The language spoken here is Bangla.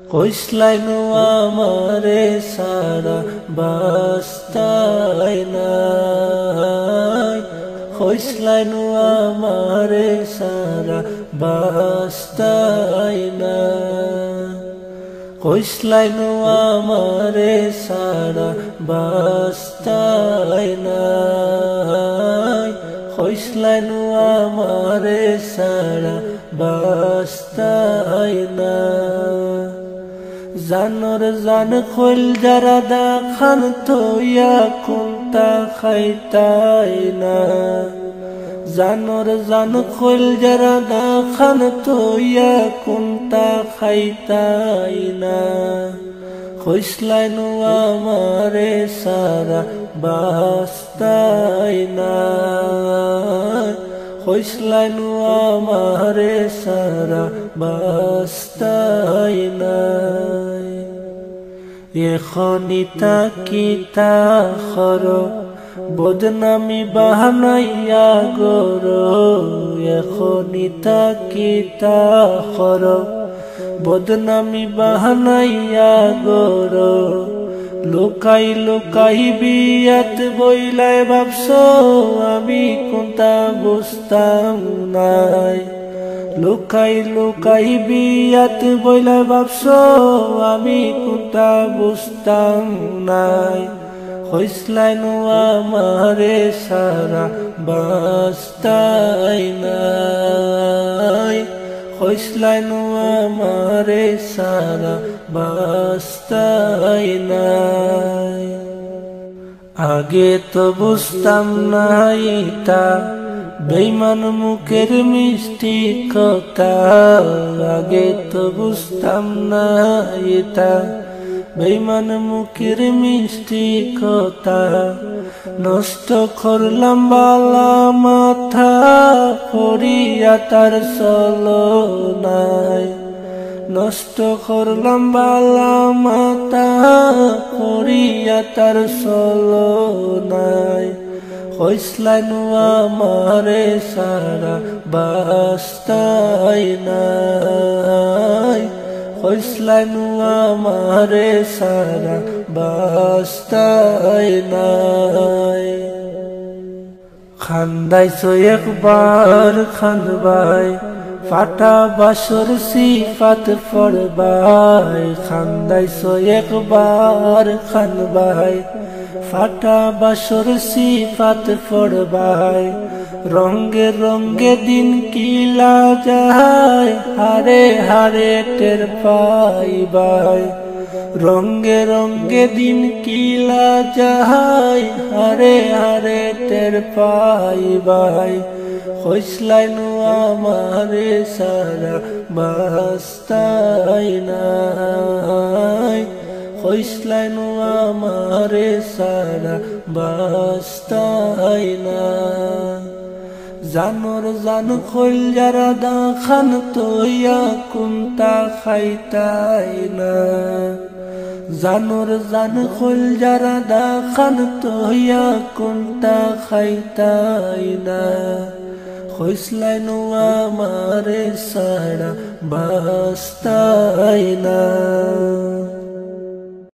কইসলাইনু আমারে সারা বাস্তাই নাই, কইসলাইনু আমারে সারা বাস্তাই নাই, কইসলাইনু আমারে সারা বাস্তাই নাই, কইসলাইনু আমারে সারা বাস্তাই নাই। জানর জান খোল যারা দেখান তোয়া কোনটা খাইতাই না, জানর জান খোল যারা দেখান তোয়া কোনটা খাইতাই না, কইসলাইনু আমারে সারা বাস্তাই না, কইসলাইনু আমারে সারা বাস্তাই নাই। এখনি তাকিতা খর বদনামি বাহানাইয়া গরো, এখনি তাকিতা খর বদনামি বাহানাইয়া গরো, লুকাই লুকাই বিয়াত বইলায় ভাবছো আমি কোনটা বুঝতাম নাই, লুকাই লুকাই বিয়াত বইলায় ভাবছো আমি কোনটা বুঝতাম নাই, কইসলাইনু আমারে সারা বাস্তাই নাই, কইসলাইনু আমারে সারা বাস্তাই নাই। আগে তো বুঝতাম না এটা বেঈমান মুখের মিষ্টি কথা, আগে তো বুঝতাম না এটা বেঈমান মুখের মিষ্টি কথা, নষ্ট করলাম বালা মাথা করিয়া তার চলো নাই, নষ্ট করলাম বালা মাথা করিয়া তার চলো নাই, কইসলাইনু আমারে সারা বাস্তাই নাই, কইসলাইনু আমারে সারা বাস্তাই নাই। খান্দাইছো একবার খানবাই ফাটা বাসর সিফাত পড়বাই, খান্দাইছো একবার খানবাই ফাটা বাসর সিফাত পড়বাই, রঙ্গে রঙ্গে দিন কিলা যায় হারে হারে টের পাইবাই, রঙ্গে রঙ্গে দিন কিলা যায় হারে হারে টের পাইবাই, কইসলাইনু আমারে সারা বাস্তাই নাই, কইসলাইনু আমারে সারা বাস্তাই নাই। জানর জান খোল যারা দেখান তোয়া কোনটা খাইতাই না, জানর জান খোল যারা দেখান তোয়া কোনটা খাইতাই না, কইসলাইনু আমারে সারা বাস্তাই নাই।